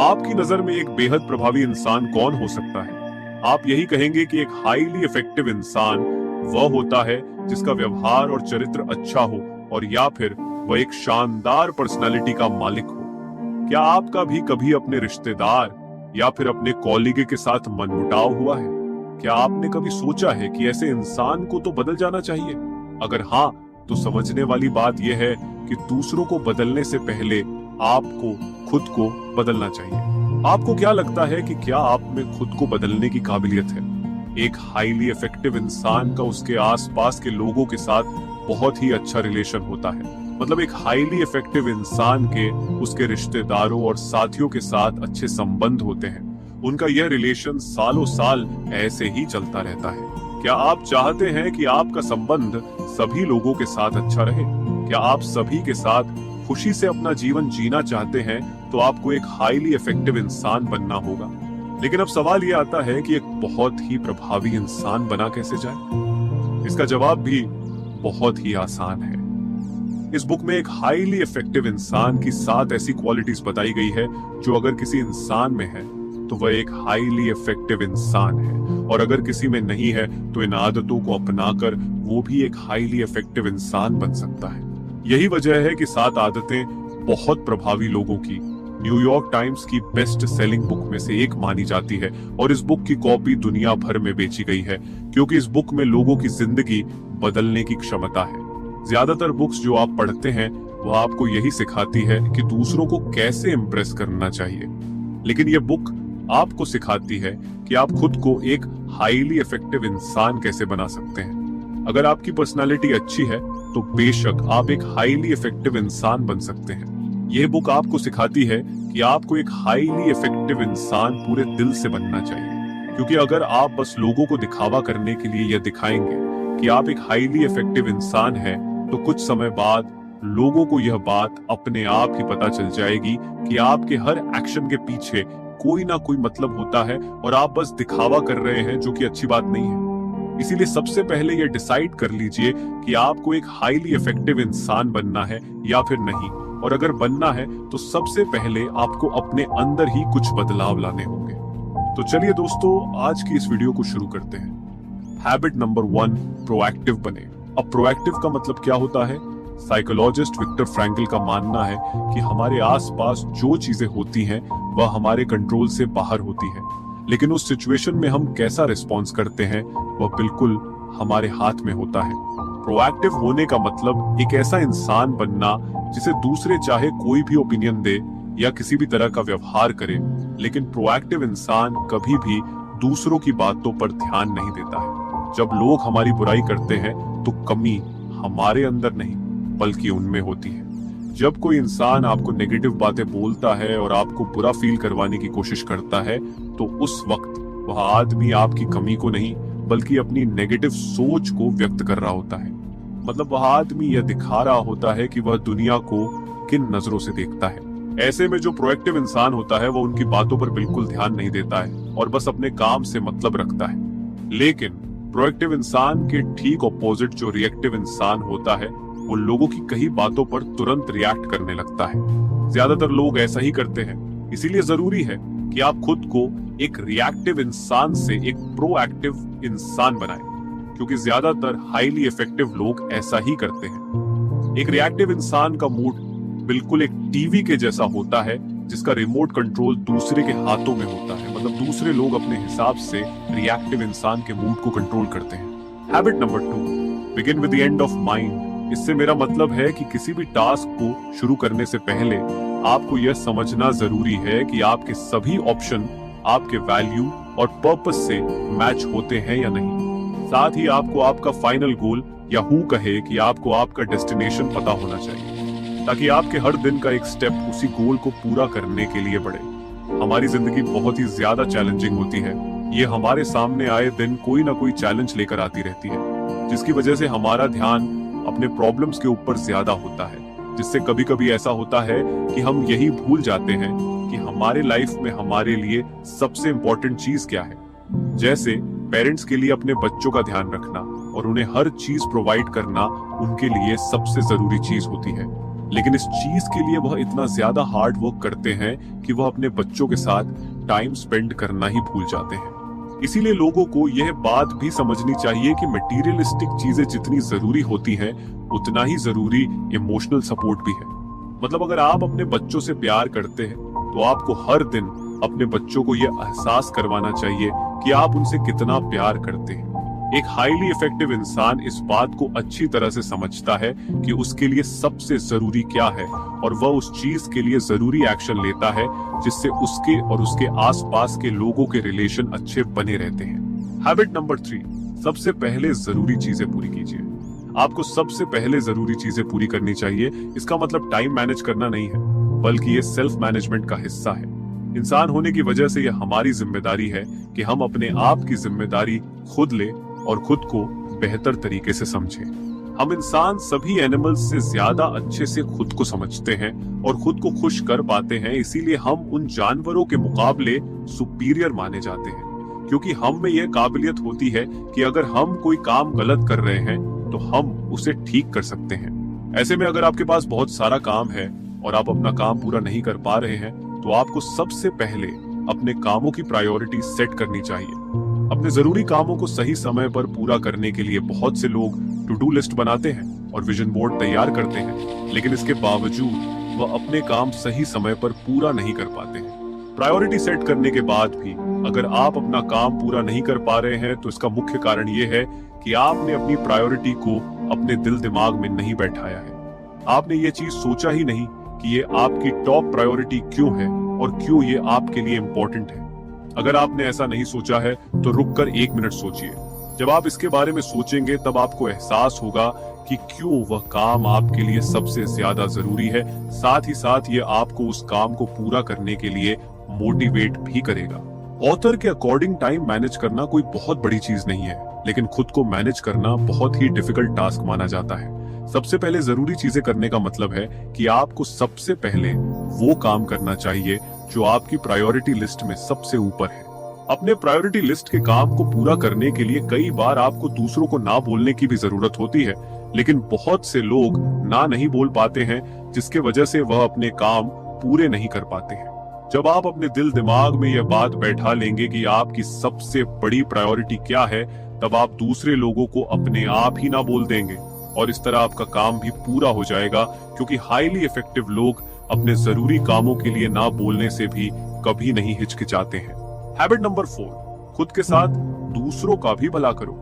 आपकी नजर में एक बेहद प्रभावी इंसान कौन हो सकता है? आप यही कहेंगे कि एक हाईली इफेक्टिव इंसान वह होता है जिसका व्यवहार और चरित्र अच्छा हो, और या फिर वह एक शानदार पर्सनालिटी का मालिक हो। क्या आपका भी कभी अपने रिश्तेदार या फिर अपने कॉलीग के साथ मनमुटाव हुआ है? क्या आपने कभी सोचा है कि ऐसे इंसान को तो बदल जाना चाहिए? अगर हाँ, तो समझने वाली बात यह है कि दूसरों को बदलने से पहले आपको खुद को बदलना चाहिए। आपको क्या लगता है कि क्या आप में खुद को बदलने की काबिलियत है? एक हाईली इफेक्टिव इंसान का उसके आसपास के लोगों के साथ बहुत ही अच्छा रिलेशन होता है। मतलब एक हाईली इफेक्टिव इंसान के उसके रिश्तेदारों और साथियों के साथ अच्छे संबंध होते हैं। उनका यह रिलेशन सालों साल ऐसे ही चलता रहता है। क्या आप चाहते हैं कि आपका संबंध सभी लोगों के साथ अच्छा रहे? क्या आप सभी के साथ खुशी से अपना जीवन जीना चाहते हैं? तो आपको एक हाईली इफेक्टिव इंसान बनना होगा। लेकिन अब सवाल यह आता है कि एक बहुत ही प्रभावी इंसान बना कैसे जाए? इसका जवाब भी बहुत ही आसान है। इस बुक में एक हाईली इफेक्टिव इंसान की 7 ऐसी क्वालिटीज बताई गई है जो अगर किसी इंसान में है तो वह एक हाईली इफेक्टिव इंसान है, और अगर किसी में नहीं है तो इन आदतों को अपनाकर वो भी एक हाईली इफेक्टिव इंसान बन सकता है। यही वजह है कि 7 आदतें बहुत प्रभावी लोगों की न्यूयॉर्क टाइम्स की बेस्ट सेलिंग बुक में से एक मानी जाती है, और इस बुक की कॉपी दुनिया भर में बेची गई है क्योंकि इस बुक में लोगों की जिंदगी बदलने की क्षमता है। ज्यादातर बुक्स जो आप पढ़ते हैं वह आपको यही सिखाती है कि दूसरों को कैसे इंप्रेस करना चाहिए, लेकिन यह बुक आपको सिखाती है कि आप खुद को एक हाईली इफेक्टिव इंसान कैसे बना सकते हैं। अगर आपकी पर्सनालिटी अच्छी है तो बेशक आप एक हाईली इफेक्टिव इंसान बन सकते हैं। यह बुक आपको सिखाती है कि आपको एक हाईली इफेक्टिव इंसान पूरे दिल से बनना चाहिए, क्योंकि अगर आप बस लोगों को दिखावा करने के लिए यह दिखाएंगे कि आप एक हाईली इफेक्टिव इंसान हैं, तो कुछ समय बाद लोगों को यह बात अपने आप ही पता चल जाएगी कि आपके हर एक्शन के पीछे कोई ना कोई मतलब होता है और आप बस दिखावा कर रहे हैं, जो कि अच्छी बात नहीं है। इसीलिए सबसे पहले यह डिसाइड कर लीजिए कि आपको एक हाईली इफेक्टिव इंसान बनना है या फिर नहीं, और अगर बनना है तो सबसे पहले आपको अपने अंदर ही कुछ बदलाव लाने होंगे। तो चलिए दोस्तों, आज की इस वीडियो को शुरू करते हैं। हैबिट नंबर 1, प्रोएक्टिव बने। अब प्रोएक्टिव का मतलब क्या होता है? साइकोलॉजिस्ट विक्टर फ्रैंकल का मानना है कि हमारे आसपास जो चीजें होती हैं वह हमारे कंट्रोल से बाहर होती है, लेकिन उस सिचुएशन में हम कैसा रिस्पॉन्स करते हैं वह बिल्कुल हमारे हाथ में होता है। प्रोएक्टिव होने का मतलब एक ऐसा इंसान बनना जिसे दूसरे चाहे कोई भी ओपिनियन दे या किसी भी तरह का व्यवहार करे, लेकिन प्रोएक्टिव इंसान कभी भी दूसरों की बातों पर ध्यान नहीं देता है। जब लोग हमारी बुराई करते हैं तो कमी हमारे अंदर नहीं बल्कि उनमें होती है। जब कोई इंसान आपको नेगेटिव बातें बोलता है और आपको बुरा फील करवाने की कोशिश करता है, तो उस वक्त वह आदमी आपकी कमी को नहीं बल्कि अपनी नेगेटिव सोच को व्यक्त कर रहा होता है। मतलब वह आदमी यह दिखा रहा होता है कि वह दुनिया को किन नजरों से देखता है। ऐसे में जो प्रोएक्टिव इंसान होता है वह उनकी बातों पर बिल्कुल ध्यान नहीं देता है और बस अपने काम से मतलब रखता है। लेकिन प्रोएक्टिव इंसान के ठीक ऑपोजिट जो रिएक्टिव इंसान होता है, वो लोगों की कही बातों पर तुरंत रिएक्ट करने लगता है। ज्यादातर लोग ऐसा ही करते हैं, इसीलिए जरूरी है कि आप खुद को एक रिएक्टिव इंसान से एक प्रोएक्टिव इंसान बनाएं, क्योंकि ज्यादातर हाईली इफेक्टिव लोग ऐसा ही करते हैं। एक रिएक्टिव इंसान का मूड बिल्कुल एक टीवी के जैसा होता है जिसका रिमोट कंट्रोल दूसरे के हाथों में होता है। मतलब दूसरे लोग अपने हिसाब से रिएक्टिव इंसान के मूड को कंट्रोल करते हैं। Habit number 2, begin with the end of mind. इससे मेरा मतलब है कि किसी भी टास्क को शुरू करने से पहले आपको यह समझना जरूरी है कि आपके सभी ऑप्शन आपके वैल्यू और पर्पस से मैच होते हैं या नहीं। साथ ही आपको आपका फाइनल गोल या हु कहे कि आपको आपका डेस्टिनेशन पता होना चाहिए, ताकि आपके हर दिन का एक स्टेप उसी गोल को पूरा करने के लिए बढ़े। हमारी जिंदगी बहुत ही ज्यादा चैलेंजिंग होती है। ये हमारे सामने आए दिन कोई ना कोई चैलेंज लेकर आती रहती है, जिसकी वजह से हमारा ध्यान अपने प्रॉब्लम्स के ऊपर ज्यादा होता है, जिससे कभी कभी ऐसा होता है कि हम यही भूल जाते हैं कि हमारे लाइफ में हमारे लिए सबसे इम्पोर्टेंट चीज क्या है। जैसे पेरेंट्स के लिए अपने बच्चों का ध्यान रखना और उन्हें हर चीज प्रोवाइड करना उनके लिए सबसे जरूरी चीज होती है, लेकिन इस चीज के लिए वह इतना ज्यादा हार्ड वर्क करते हैं कि वह अपने बच्चों के साथ टाइम स्पेंड करना ही भूल जाते हैं। इसीलिए लोगों को यह बात भी समझनी चाहिए कि मटेरियलिस्टिक चीजें जितनी जरूरी होती हैं, उतना ही जरूरी इमोशनल सपोर्ट भी है। मतलब अगर आप अपने बच्चों से प्यार करते हैं तो आपको हर दिन अपने बच्चों को यह एहसास करवाना चाहिए कि आप उनसे कितना प्यार करते हैं। एक हाईली इफेक्टिव इंसान इस बात को अच्छी तरह से समझता है कि उसके लिए सबसे जरूरी क्या है और वह उस चीज के लिए जरूरी एक्शन लेता है जिससे उसके और उसके आसपास के लोगों के रिलेशन अच्छे बने रहते हैं। हैबिट नंबर 3, सबसे पहले जरूरी चीजें पूरी कीजिए। आपको सबसे पहले जरूरी चीजें पूरी करनी चाहिए। इसका मतलब टाइम मैनेज करना नहीं है, बल्कि ये सेल्फ मैनेजमेंट का हिस्सा है। इंसान होने की वजह से यह हमारी जिम्मेदारी है कि हम अपने आप की जिम्मेदारी खुद ले और खुद को बेहतर तरीके से समझें। हम इंसान सभी एनिमल्स से ज्यादा अच्छे से खुद को समझते हैं और खुद को खुश कर पाते हैं, इसीलिए हम उन जानवरों के मुकाबले सुपीरियर माने जाते हैं, क्योंकि हम में यह काबिलियत होती है कि अगर हम कोई काम गलत कर रहे हैं तो हम उसे ठीक कर सकते हैं। ऐसे में अगर आपके पास बहुत सारा काम है और आप अपना काम पूरा नहीं कर पा रहे हैं तो आपको सबसे पहले अपने कामों की प्रायोरिटी सेट करनी चाहिए। अपने जरूरी कामों को सही समय पर पूरा करने के लिए बहुत से लोग टू डू लिस्ट बनाते हैं और विजन बोर्ड तैयार करते हैं, लेकिन इसके बावजूद वह अपने काम सही समय पर पूरा नहीं कर पाते हैं। प्रायोरिटी सेट करने के बाद भी अगर आप अपना काम पूरा नहीं कर पा रहे हैं तो इसका मुख्य कारण यह है कि आपने अपनी प्रायोरिटी को अपने दिल दिमाग में नहीं बैठाया है। आपने ये चीज सोचा ही नहीं कि ये आपकी टॉप प्रायोरिटी क्यों है और क्यों ये आपके लिए इम्पोर्टेंट है। अगर आपने ऐसा नहीं सोचा है तो रुककर 1 मिनट सोचिए। जब आप इसके बारे में सोचेंगे तब आपको एहसास होगा कि क्यों वह काम आपके लिए सबसे ज्यादा जरूरी है। साथ ही साथ ये आपको उस काम को पूरा करने के लिए मोटिवेट भी करेगा। ऑथर के अकॉर्डिंग टाइम मैनेज करना कोई बहुत बड़ी चीज नहीं है, लेकिन खुद को मैनेज करना बहुत ही डिफिकल्ट टास्क माना जाता है। सबसे पहले जरूरी चीजें करने का मतलब है कि आपको सबसे पहले वो काम करना चाहिए जो आपकी प्रायोरिटी लिस्ट में सबसे ऊपर है। अपने प्रायोरिटी लिस्ट के काम को पूरा करने के लिए कई बार आपको दूसरों को ना बोलने की भी जरूरत होती है, लेकिन बहुत से लोग ना नहीं बोल पाते हैं, जिसके वजह से वह अपने काम पूरे नहीं कर पाते हैं। जब आप अपने दिल दिमाग में यह बात बैठा लेंगे कि आपकी सबसे बड़ी प्रायोरिटी क्या है, तब आप दूसरे लोगों को अपने आप ही ना बोल देंगे और इस तरह आपका काम भी पूरा हो जाएगा, क्योंकि हाईली इफेक्टिव लोग अपने जरूरी कामों के लिए ना बोलने से भी कभी नहीं हिचकिचाते हैं। हैबिट नंबर 4, खुद के साथ दूसरों का भी भला करो।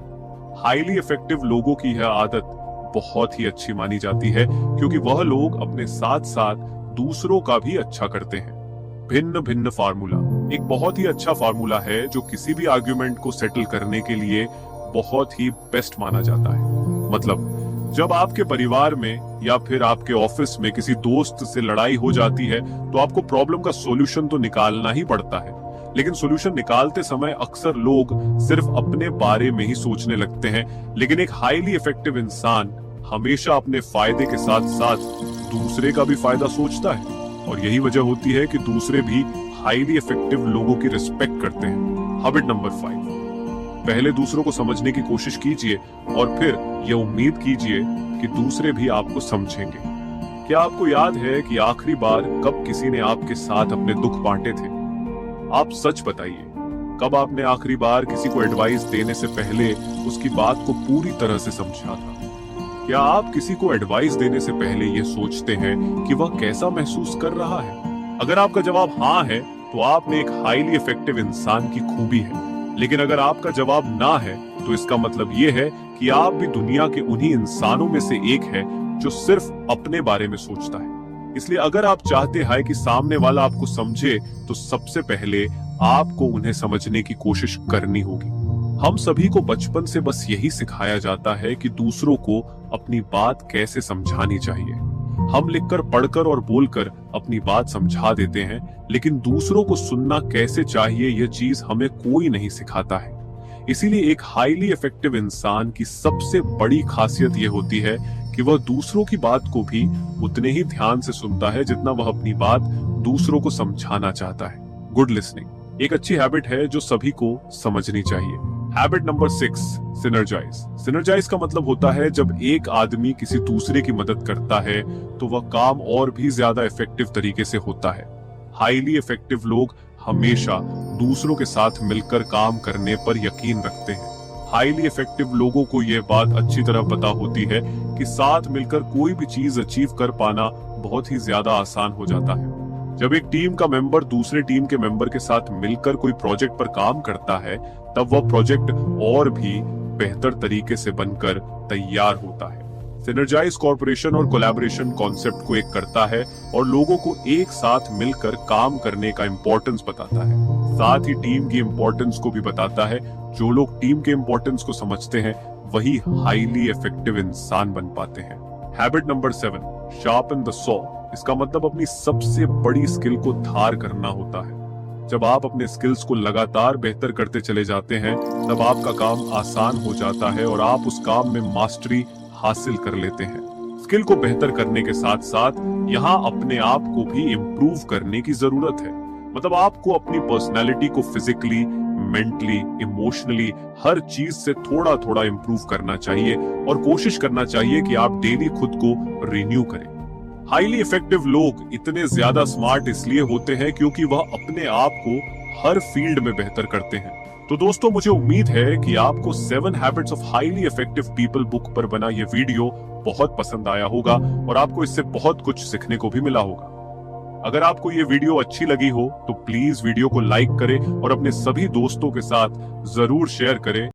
हाईली इफेक्टिव लोगों की यह आदत बहुत ही अच्छी मानी जाती है, क्योंकि वह लोग अपने साथ साथ दूसरों का भी अच्छा करते हैं। भिन्न भिन्न फार्मूला एक बहुत ही अच्छा फार्मूला है जो किसी भी आर्ग्यूमेंट को सेटल करने के लिए बहुत ही बेस्ट माना जाता है। मतलब जब आपके परिवार में या फिर आपके ऑफिस में किसी दोस्त से लड़ाई हो जाती है तो आपको प्रॉब्लम का सॉल्यूशन तो निकालना ही पड़ता है, लेकिन सॉल्यूशन निकालते समय अक्सर लोग सिर्फ अपने बारे में ही सोचने लगते हैं। लेकिन एक हाईली इफेक्टिव इंसान हमेशा अपने फायदे के साथ साथ दूसरे का भी फायदा सोचता है, और यही वजह होती है कि दूसरे भी हाईली इफेक्टिव लोगों की रिस्पेक्ट करते हैं। हैबिट नंबर 5, पहले दूसरों को समझने की कोशिश कीजिए और फिर यह उम्मीद कीजिए कि दूसरे भी आपको समझेंगे। क्या आपको याद है कि आखिरी बार कब किसी ने आपके साथ अपने दुख बांटे थे? आप सच बताइए, कब आपने आखिरी बार किसी को एडवाइस देने से पहले उसकी बात को पूरी तरह से समझा था? क्या आप किसी को एडवाइस देने से पहले ये सोचते हैं कि वह कैसा महसूस कर रहा है? अगर आपका जवाब हाँ है तो आप में एक हाईली इफेक्टिव इंसान की खूबी है, लेकिन अगर आपका जवाब ना है तो इसका मतलब ये है कि आप भी दुनिया के उन्हीं इंसानों में से एक है जो सिर्फ अपने बारे में सोचता है। इसलिए अगर आप चाहते हैं कि सामने वाला आपको समझे तो सबसे पहले आपको उन्हें समझने की कोशिश करनी होगी। हम सभी को बचपन से बस यही सिखाया जाता है कि दूसरों को अपनी बात कैसे समझानी चाहिए। हम लिखकर, पढ़कर और बोलकर अपनी बात समझा देते हैं, लेकिन दूसरों को सुनना कैसे चाहिए यह चीज हमें कोई नहीं सिखाता है। इसीलिए एक हाईली इफेक्टिव इंसान की सबसे बड़ी खासियत यह होती है कि वह दूसरों की बात को भी उतने ही ध्यान से सुनता है जितना वह अपनी बात दूसरों को समझाना चाहता है। गुड लिसनिंग एक अच्छी हैबिट है जो सभी को समझनी चाहिए। Habit number 6, synergise. सिनर्जाइज का मतलब होता है जब एक आदमी किसी दूसरे की मदद करता है तो वह काम और भी ज्यादा इफेक्टिव तरीके से होता है। हाईली इफेक्टिव लोग हमेशा दूसरों के साथ मिलकर काम करने पर यकीन रखते हैं। हाईली इफेक्टिव लोगों को यह बात अच्छी तरह पता होती है कि साथ मिलकर कोई भी चीज अचीव कर पाना बहुत ही ज्यादा आसान हो जाता है। जब एक टीम का मेंबर दूसरे टीम के मेंबर के साथ मिलकर कोई प्रोजेक्ट पर काम करता है तब वह प्रोजेक्ट और भी बेहतर तरीके से बनकर तैयार होता है। सिनर्जाइज कॉर्पोरेशन और कोलैबोरेशन कॉन्सेप्ट को एक करता है और लोगों को एक साथ मिलकर काम करने का इंपॉर्टेंस बताता है। साथ ही टीम की इंपॉर्टेंस को भी बताता है। जो लोग टीम के इंपॉर्टेंस को समझते हैं वही हाईली इफेक्टिव इंसान बन पाते हैं। Habit number 7, sharpen the saw. इसका मतलब अपनी सबसे बड़ी स्किल को धार करना होता है। जब आप अपने स्किल्स को लगातार बेहतर करते चले जाते हैं तब आपका काम आसान हो जाता है और आप उस काम में मास्टरी हासिल कर लेते हैं। स्किल को बेहतर करने के साथ साथ यहाँ अपने आप को भी इम्प्रूव करने की जरूरत है। मतलब आपको अपनी पर्सनैलिटी को फिजिकली, मेंटली, इमोशनली हर चीज से थोड़ा थोड़ा इम्प्रूव करना चाहिए और कोशिश करना चाहिए कि आप डेली खुद को रिन्यू करें। हाईली इफेक्टिव लोग इतने ज्यादा स्मार्ट इसलिए होते हैं क्योंकि वह अपने आप को हर फील्ड में बेहतर करते हैं। तो दोस्तों, मुझे उम्मीद है कि आपको 7 habits of highly effective people book पर बना ये वीडियो बहुत पसंद आया होगा और आपको इससे बहुत कुछ सीखने को भी मिला होगा। अगर आपको ये वीडियो अच्छी लगी हो तो प्लीज वीडियो को लाइक करें और अपने सभी दोस्तों के साथ जरूर शेयर करें।